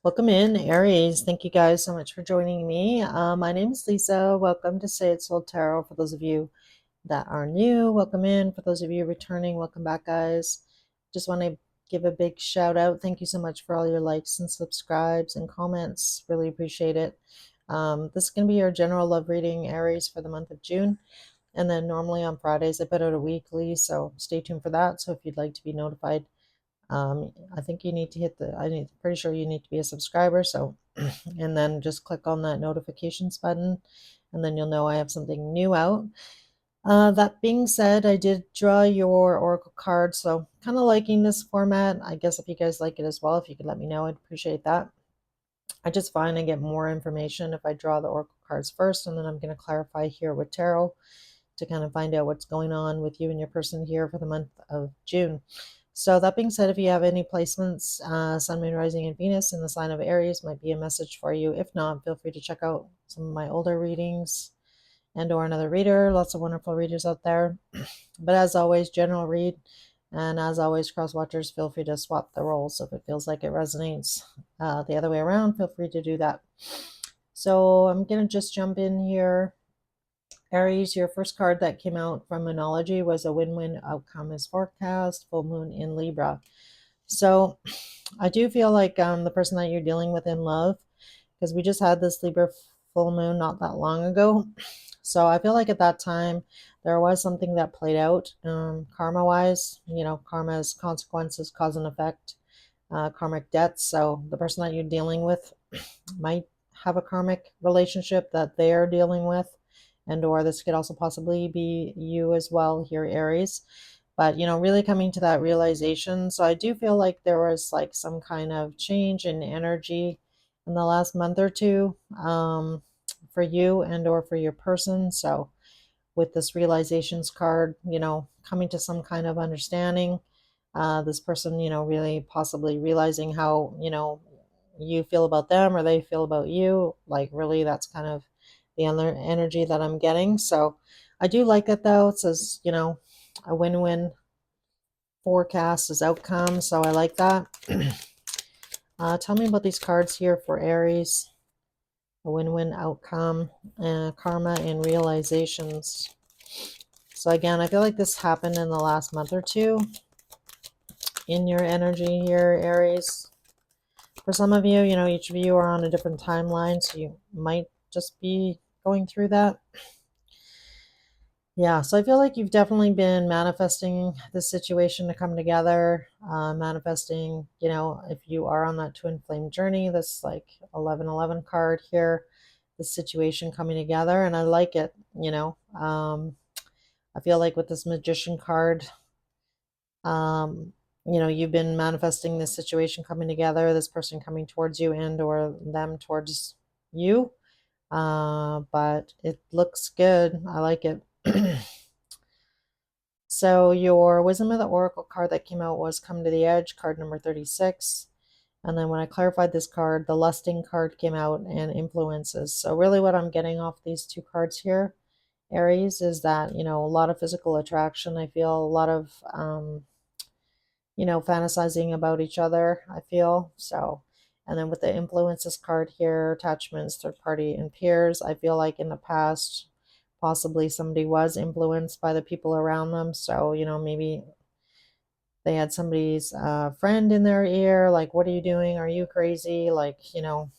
Welcome in, Aries. Thank you guys so much for joining me. My name is Lisa. Welcome to Say It Soul Tarot. For those of you that are new, welcome in. For those of you returning, welcome back, guys. Just want to give a big shout out. Thank you so much for all your likes and subscribes and comments. Really appreciate it. This is going to be your general love reading, Aries, for the month of June. And then normally on Fridays, I put out a weekly, so stay tuned for that. So if you'd like to be notified, I think you need to hit pretty sure you need to be a subscriber. So, and then just click on that notifications button, and then you'll know I have something new out. That being said, I did draw your oracle card, so kind of liking this format. I guess if you guys like it as well, if you could let me know, I'd appreciate that. I just find I get more information if I draw the oracle cards first, and then I'm going to clarify here with tarot to kind of find out what's going on with you and your person here for the month of June. So that being said, if you have any placements, Sun, Moon, Rising, and Venus in the sign of Aries might be a message for you. If not, feel free to check out some of my older readings and or another reader. Lots of wonderful readers out there. But as always, general read. And as always, cross watchers, feel free to swap the roles. So if it feels like it resonates the other way around, feel free to do that. So I'm going to just jump in here. Aries, your first card that came out from Moonology was a win-win outcome is forecast, full moon in Libra. So I do feel like the person that you're dealing with in love, because we just had this Libra full moon not that long ago. So I feel like at that time there was something that played out karma-wise. You know, karma is consequences, cause and effect, karmic debts. So the person that you're dealing with might have a karmic relationship that they're dealing with, and or this could also possibly be you as well here, Aries. But you know, really coming to that realization. So I do feel like there was like some kind of change in energy in the last month or two, for you and or for your person. So with this realizations card, you know, coming to some kind of understanding, this person, you know, really possibly realizing how, you know, you feel about them or they feel about you. Like, really, that's kind of the other energy that I'm getting. So I do like it though. It says, you know, a win-win forecast is outcome. So I like that. Tell me about these cards here for Aries. A win-win outcome, karma, and realizations. So again, I feel like this happened in the last month or two in your energy here, Aries. For some of you, you know, each of you are on a different timeline, so you might just be going through that. Yeah, so I feel like you've definitely been manifesting this situation to come together, manifesting, you know, if you are on that twin flame journey, this like 1111 card here, this situation coming together, and I like it, you know. I feel like with this magician card, um, you know, you've been manifesting this situation coming together, this person coming towards you and or them towards you. But it looks good. I like it. So your Wisdom of the Oracle card that came out was Come to the Edge, card number 36. And then when I clarified this card, the Lusting card came out and Influences. So really what I'm getting off these two cards here, Aries, is that, you know, a lot of physical attraction. I feel a lot of, you know, fantasizing about each other, I feel. So, and then with the Influences card here, attachments, third party, and peers, I feel like in the past, possibly somebody was influenced by the people around them. So, you know, maybe they had somebody's friend in their ear, like, what are you doing? Are you crazy? Like, you know,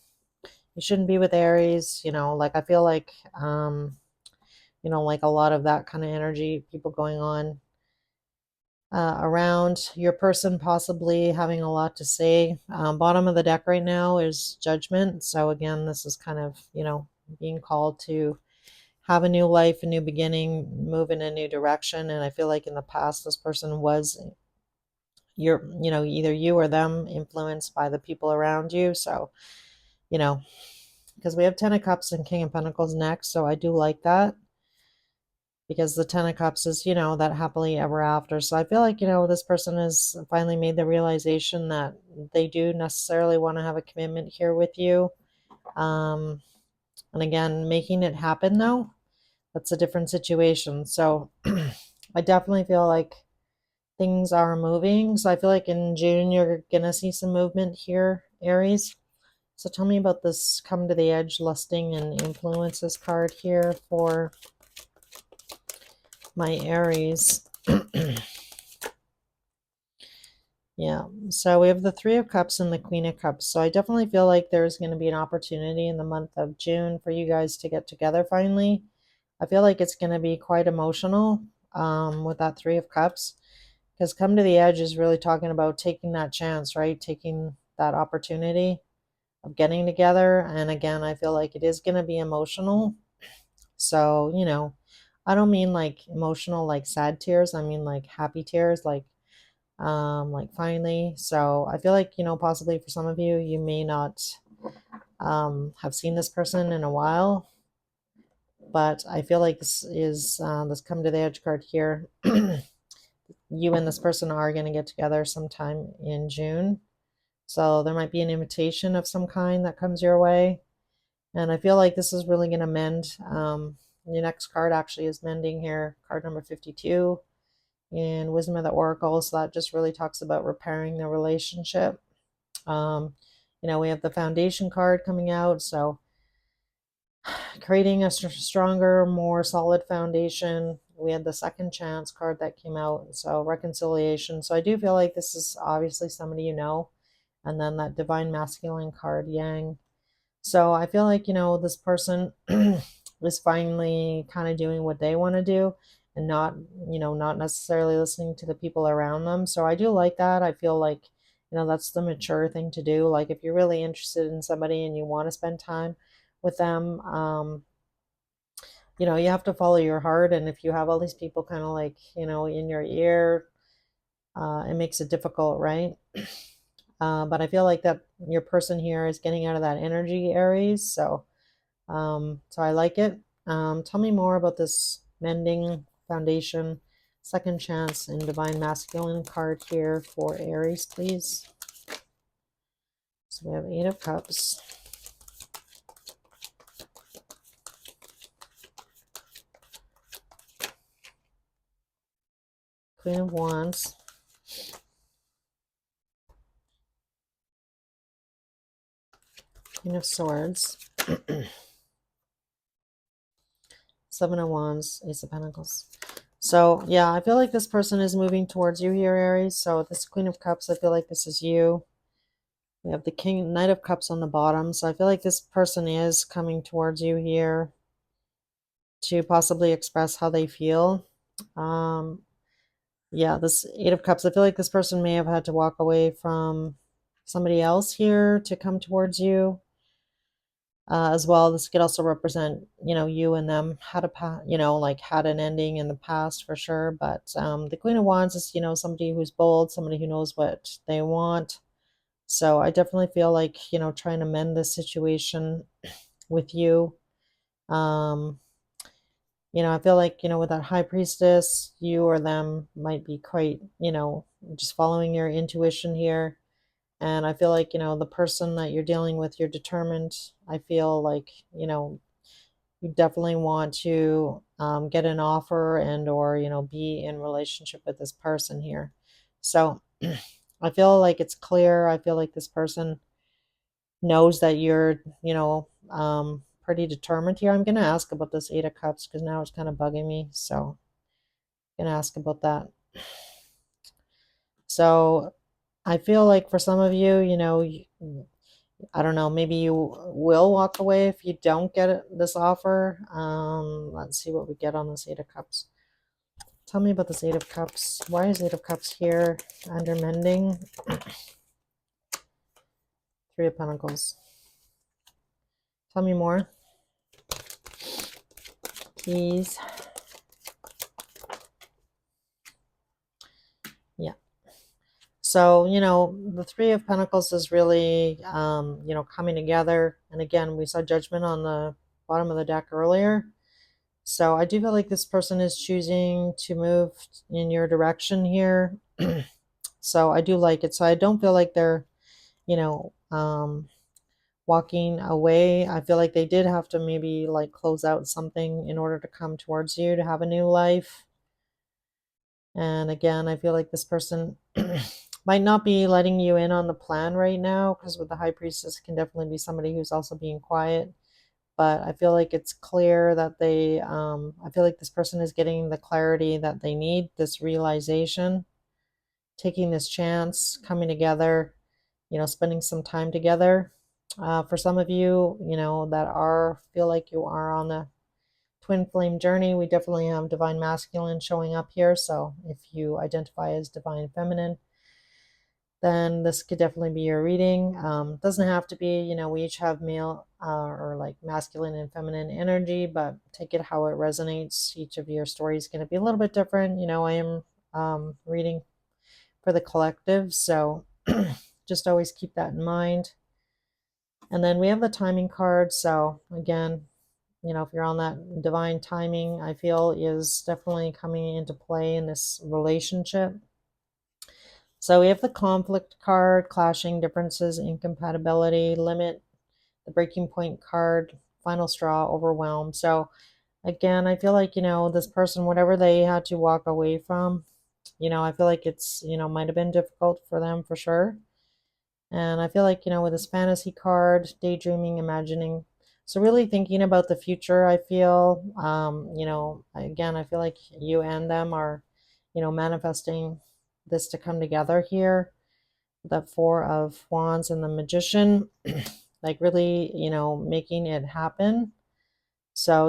you shouldn't be with Aries. You know, like I feel like, you know, like a lot of that kind of energy, people going on around your person, possibly having a lot to say. Bottom of the deck right now is Judgment. So again, this is kind of, you know, being called to have a new life, a new beginning, move in a new direction. And I feel like in the past, this person was you're, you know, either you or them influenced by the people around you. So, you know, because we have 10 of Cups and King of Pentacles next. So I do like that because the 10 of Cups is, you know, that happily ever after. So I feel like, you know, this person has finally made the realization that they do necessarily want to have a commitment here with you. And again, making it happen though, that's a different situation. So I definitely feel like things are moving. So I feel like in June, you're going to see some movement here, Aries. So tell me about this come to the edge, lusting and influences card here for my Aries. Yeah, so we have the Three of Cups and the Queen of Cups. So I definitely feel like there's going to be an opportunity in the month of June for you guys to get together finally. I feel like it's going to be quite emotional with that Three of Cups, because come to the edge is really talking about taking that chance, right? Taking that opportunity of getting together. And again, I feel like it is going to be emotional. So, I don't mean like emotional, like sad tears. I mean like happy tears, like finally. So I feel like, possibly for some of you, you may not have seen this person in a while, but I feel like this is this come to the edge card here. You and this person are going to get together sometime in June. So there might be an invitation of some kind that comes your way. And I feel like this is really going to mend. Your next card actually is mending here, card number 52 in Wisdom of the Oracle. So that just really talks about repairing the relationship. We have the Foundation card coming out. So creating a stronger, more solid foundation. We had the Second Chance card that came out. So reconciliation. So I do feel like this is obviously somebody you know. And then that Divine Masculine card, Yang. So I feel like, this person is finally kind of doing what they want to do and not necessarily listening to the people around them. So I do like that. I feel like, that's the mature thing to do. Like if you're really interested in somebody and you want to spend time with them, you have to follow your heart. And if you have all these people kind of like, in your ear, it makes it difficult, right? But I feel like that your person here is getting out of that energy, Aries. So I like it. Tell me more about this mending foundation, second chance, and divine masculine card here for Aries, please. So we have Eight of Cups, Queen of Wands, Queen of Swords, Seven of Wands, Ace of Pentacles. So yeah, I feel like this person is moving towards you here, Aries. So this Queen of Cups, I feel like this is you. We have the Knight of Cups on the bottom. So I feel like this person is coming towards you here to possibly express how they feel. Yeah, this Eight of Cups, I feel like this person may have had to walk away from somebody else here to come towards you. As well, this could also represent, you and them had had an ending in the past for sure. But the Queen of Wands is, somebody who's bold, somebody who knows what they want. So I definitely feel like, trying to mend this situation with you. I feel like, with that High Priestess, you or them might be quite, just following your intuition here. And I feel like, the person that you're dealing with, you're determined. I feel like, you definitely want to get an offer and or, be in relationship with this person here. So I feel like it's clear. I feel like this person knows that you're, pretty determined here. I'm going to ask about this Eight of Cups because now it's kind of bugging me. So I'm going to ask about that. So I feel like for some of you, I don't know, maybe you will walk away if you don't get this offer. Let's see what we get on this Eight of Cups. Tell me about this Eight of Cups. Why is Eight of Cups here under mending? Three of Pentacles. Tell me more, please. Yeah. So, the Three of Pentacles is really, coming together. And again, we saw Judgment on the bottom of the deck earlier. So I do feel like this person is choosing to move in your direction here. So I do like it. So I don't feel like they're, you know, um, walking away. I feel like they did have to maybe like close out something in order to come towards you to have a new life. And again, I feel like this person might not be letting you in on the plan right now, because with the high priestess can definitely be somebody who's also being quiet. But I feel like it's clear that I feel like this person is getting the clarity that they need, this realization, taking this chance, coming together, spending some time together. For some of you, that feel like you are on the twin flame journey, we definitely have divine masculine showing up here. So if you identify as divine feminine, then this could definitely be your reading. Doesn't have to be, we each have male or like masculine and feminine energy, but take it how it resonates. Each of your stories is going to be a little bit different. I am reading for the collective, so just always keep that in mind. And then we have the timing card. So again, if you're on that divine timing, I feel is definitely coming into play in this relationship. So we have the conflict card, clashing, differences, incompatibility, limit, the breaking point card, final straw, overwhelm. So again, I feel like, this person, whatever they had to walk away from, I feel like it's, might have been difficult for them for sure. And I feel like, with this fantasy card, daydreaming, imagining. So really thinking about the future, I feel, again, I feel like you and them are, manifesting this to come together here. The Four of Wands and the Magician, like really, making it happen. So,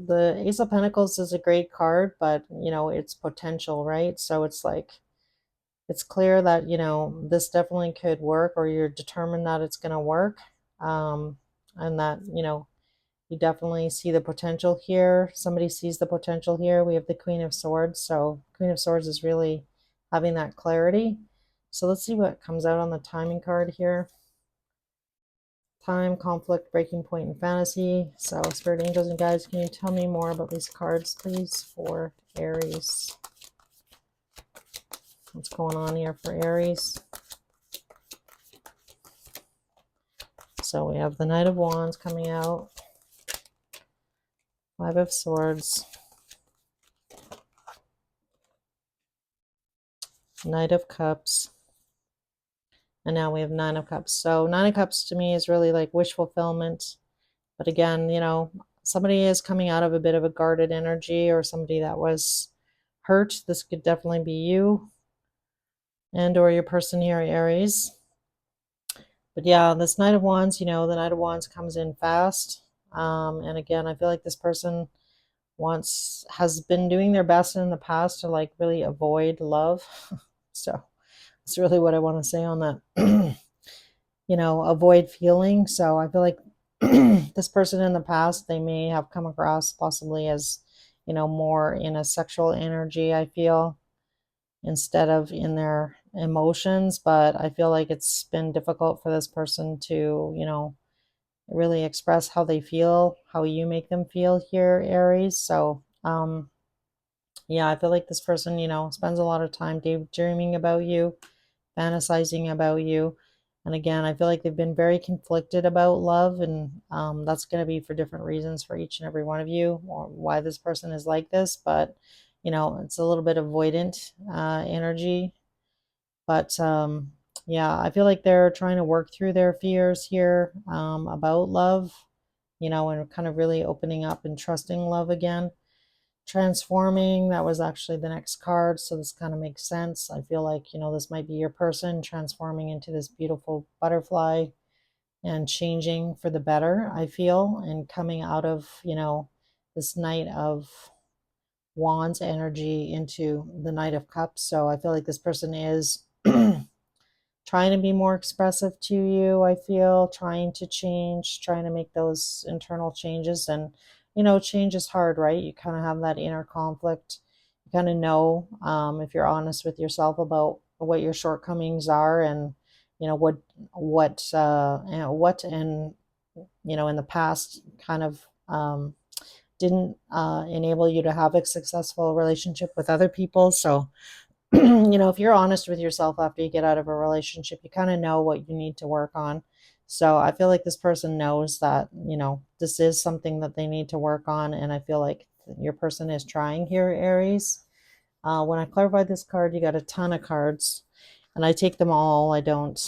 the Ace of Pentacles is a great card, but, it's potential, right? So it's like, it's clear that, this definitely could work, or you're determined that it's going to work. And that, you definitely see the potential here. Somebody sees the potential here. We have the Queen of Swords. So Queen of Swords is really having that clarity. So let's see what comes out on the timing card here. Time, conflict, breaking point, and fantasy. So Spirit Angels and Guides, can you tell me more about these cards, please, for Aries? What's going on here for Aries? So we have the Knight of Wands coming out, Five of Swords, Knight of Cups, and now we have Nine of Cups. So Nine of Cups to me is really like wish fulfillment. But again, somebody is coming out of a bit of a guarded energy, or somebody that was hurt. This could definitely be you and or your person here, Aries. But yeah, this Knight of Wands, the Knight of Wands comes in fast. And again, I feel like this person has been doing their best in the past to like really avoid love. So that's really what I want to say on that. Avoid feeling. So I feel like this person in the past, they may have come across possibly as, more in a sexual energy, I feel, instead of in their emotions. But I feel like it's been difficult for this person to, really express how they feel, how you make them feel here, Aries. So, yeah, I feel like this person, spends a lot of time daydreaming about you, fantasizing about you. And again, I feel like they've been very conflicted about love, and that's going to be for different reasons for each and every one of you, or why this person is like this. But, it's a little bit avoidant energy. But yeah, I feel like they're trying to work through their fears here about love, and kind of really opening up and trusting love again. Transforming, that was actually the next card, so this kind of makes sense. I feel like, this might be your person transforming into this beautiful butterfly and changing for the better, I feel, and coming out of, this Knight of Wands energy into the Knight of Cups. So I feel like this person is trying to be more expressive to you, I feel, trying to change, trying to make those internal changes. And, change is hard, right? You kind of have that inner conflict. You kind of know, if you're honest with yourself about what your shortcomings are, and, what, in the past kind of, didn't enable you to have a successful relationship with other people. So, if you're honest with yourself after you get out of a relationship, you kind of know what you need to work on. So I feel like this person knows that, this is something that they need to work on. And I feel like your person is trying here, Aries. When I clarified this card, you got a ton of cards. And I take them all. I don't.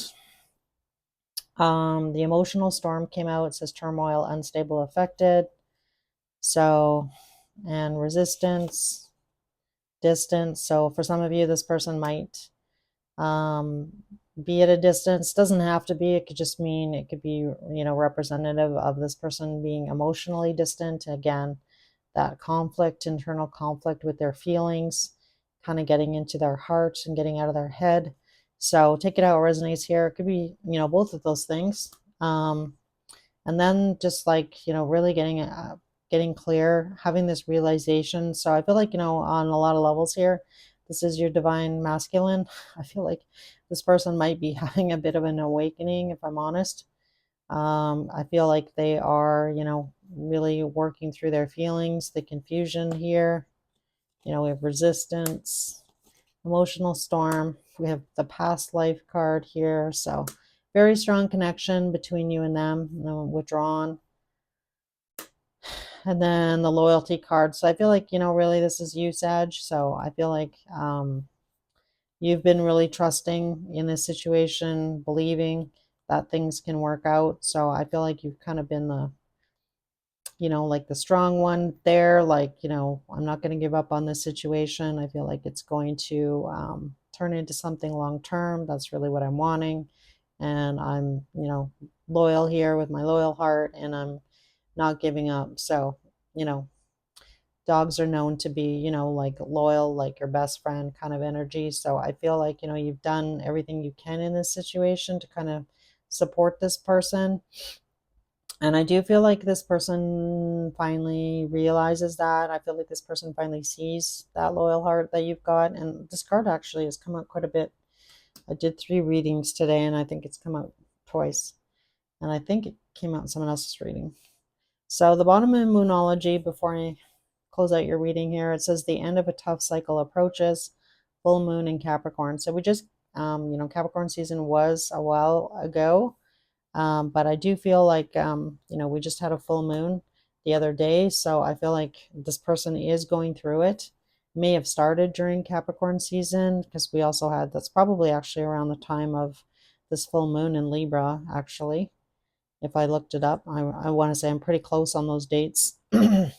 The emotional storm came out. It says turmoil, unstable, affected. So, and resistance, distance. So for some of you, this person might um, be at a distance. Doesn't have to be. It could just mean it could be, representative of this person being emotionally distant. Again, that conflict, internal conflict with their feelings, kind of getting into their heart and getting out of their head. So take it how it resonates here. It could be, both of those things. And then just like, really getting clear, having this realization. So I feel like, on a lot of levels here, this is your divine masculine. I feel like this person might be having a bit of an awakening, if I'm honest. I feel like they are, really working through their feelings, the confusion here. We have resistance, emotional storm. We have the past life card here. So very strong connection between you and them, withdrawn. And then the loyalty card. So I feel like, really this is you, Sag. So I feel like you've been really trusting in this situation, believing that things can work out. So I feel like you've kind of been like the strong one there. Like, I'm not going to give up on this situation. I feel like it's going to turn into something long term. That's really what I'm wanting. And I'm, loyal here with my loyal heart, and I'm not giving up. So, you know, dogs are known to be, like loyal, like your best friend kind of energy. So I feel like, you've done everything you can in this situation to kind of support this person. And I do feel like this person finally realizes that. I feel like this person finally sees that loyal heart that you've got. And this card actually has come out quite a bit. I did 3 readings today, and I think it's come out twice. And I think it came out in someone else's reading. So the bottom of Moonology, before I close out your reading here, it says the end of a tough cycle approaches, full moon in Capricorn. So we just, Capricorn season was a while ago. But I do feel like, we just had a full moon the other day. So I feel like this person is going through it. May have started during Capricorn season, because we also had, that's probably actually around the time of this full moon in Libra, actually. If I looked it up, I want to say I'm pretty close on those dates. And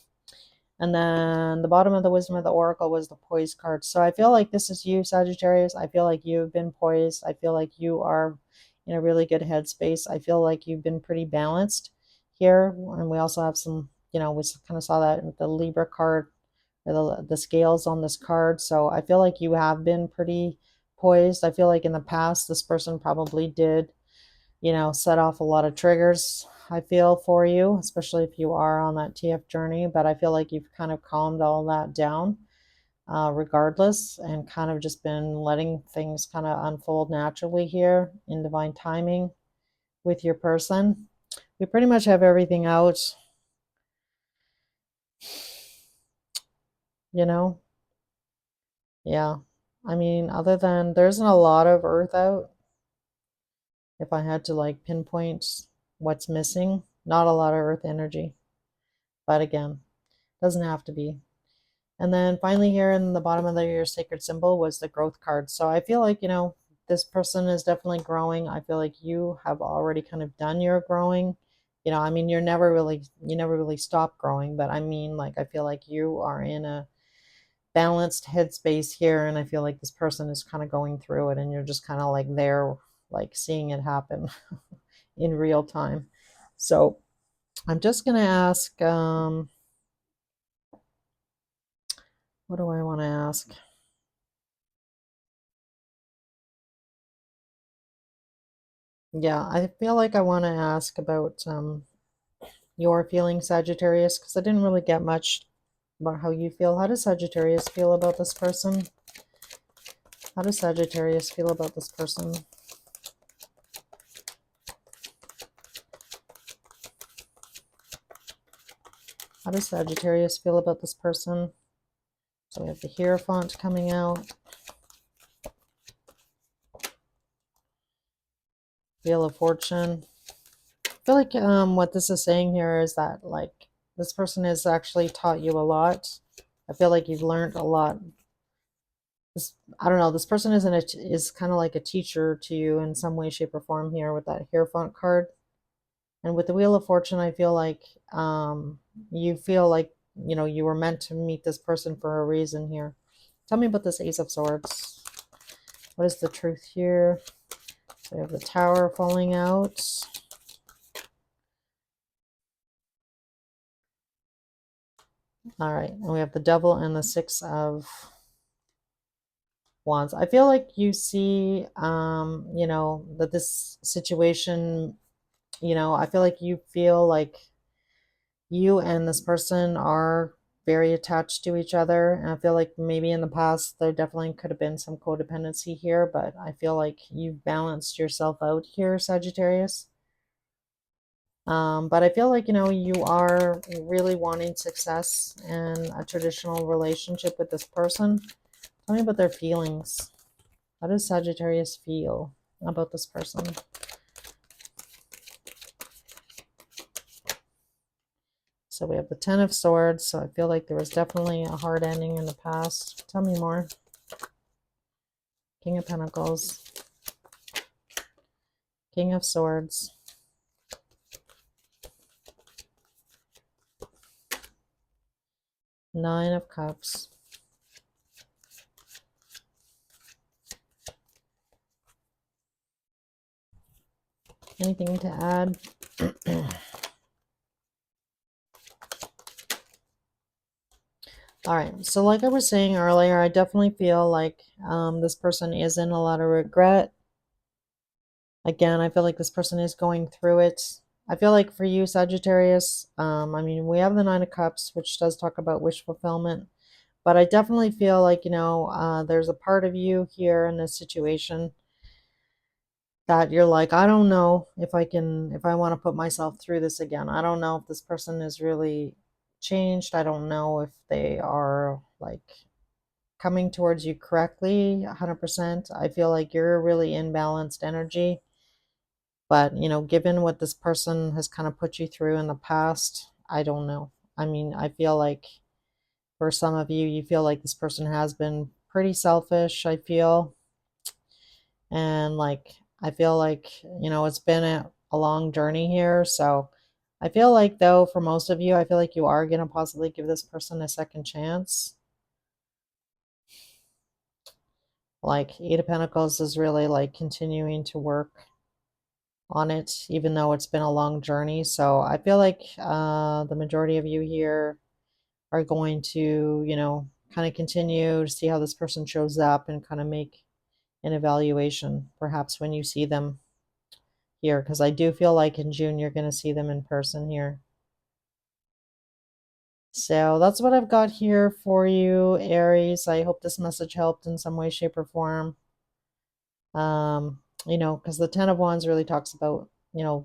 then the bottom of the Wisdom of the Oracle was the Poise card. So I feel like this is you, Sagittarius. I feel like you've been poised. I feel like you are in a really good headspace. I feel like you've been pretty balanced here. And we also have some, we kind of saw that in the Libra card, or the scales on this card. So I feel like you have been pretty poised. I feel like in the past, this person probably did, set off a lot of triggers, I feel, for you, especially if you are on that TF journey. But I feel like you've kind of calmed all that down, regardless, and kind of just been letting things kind of unfold naturally here in divine timing with your person. We pretty much have everything out, you know? Yeah. I mean, other than there isn't a lot of earth out. If I had to like pinpoint what's missing, not a lot of earth energy. But again, doesn't have to be. And then finally here in the bottom of your sacred symbol was the growth card. So I feel like, this person is definitely growing. I feel like you have already kind of done your growing. I mean, you never really stop growing, but I mean, like, I feel like you are in a balanced headspace here. And I feel like this person is kind of going through it, and you're just kind of like there, like seeing it happen in real time. So I'm just going to ask, what do I want to ask? Yeah, I feel like I want to ask about your feelings, Sagittarius, because I didn't really get much about how you feel. How does Sagittarius feel about this person? How does Sagittarius feel about this person? How does Sagittarius feel about this person? So we have the Hierophant coming out. Wheel of Fortune. I feel like what this is saying here is that, like, this person has actually taught you a lot. I feel like you've learned a lot this, I don't know, this person is kind of like a teacher to you in some way, shape, or form here with that Hierophant card. And with the Wheel of Fortune, I feel like you feel like, you were meant to meet this person for a reason here. Tell me about this Ace of Swords. What is the truth here? So we have the Tower falling out. All right, and we have the Devil and the Six of Wands. I feel like you see, that this situation, I feel like you feel like you and this person are very attached to each other. And I feel like maybe in the past there definitely could have been some codependency here, but I feel like you've balanced yourself out here, Sagittarius. But I feel like, you are really wanting success and a traditional relationship with this person. Tell me about their feelings. How does Sagittarius feel about this person? So we have the Ten of Swords. So I feel like there was definitely a hard ending in the past. Tell me more. King of Pentacles. King of Swords. Nine of Cups. Anything to add? All right, so like I was saying earlier, I definitely feel like this person is in a lot of regret. Again, I feel like this person is going through it. I feel like for you, Sagittarius, I mean, we have the Nine of Cups, which does talk about wish fulfillment. But I definitely feel like, there's a part of you here in this situation that you're like, I don't know if I want to put myself through this again. I don't know if this person is really changed. I don't know if they are like coming towards you correctly 100%. I feel like you're really imbalanced energy. But, given what this person has kind of put you through in the past, I don't know. I mean, I feel like for some of you, you feel like this person has been pretty selfish, I feel. And like, I feel like, it's been a long journey here. So I feel like, though, for most of you, I feel like you are going to possibly give this person a second chance. Like, Eight of Pentacles is really like continuing to work on it, even though it's been a long journey. So I feel like the majority of you here are going to, kind of continue to see how this person shows up and kind of make an evaluation, perhaps when you see them here, because I do feel like in June you're going to see them in person here. So that's what I've got here for you, Aries. I hope this message helped in some way, shape, or form. Because the Ten of Wands really talks about,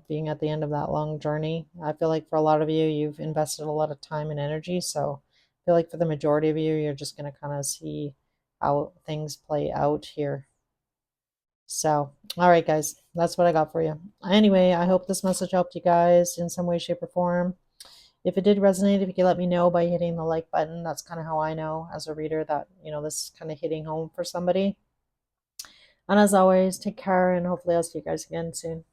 being at the end of that long journey. I feel like for a lot of you, you've invested a lot of time and energy. So I feel like for the majority of you, you're just going to kind of see how things play out here. So, all right, guys, that's what I got for you. Anyway, I hope this message helped you guys in some way, shape, or form. If it did resonate, if you could let me know by hitting the like button, that's kind of how I know as a reader that, this is kind of hitting home for somebody. And as always, take care and hopefully I'll see you guys again soon.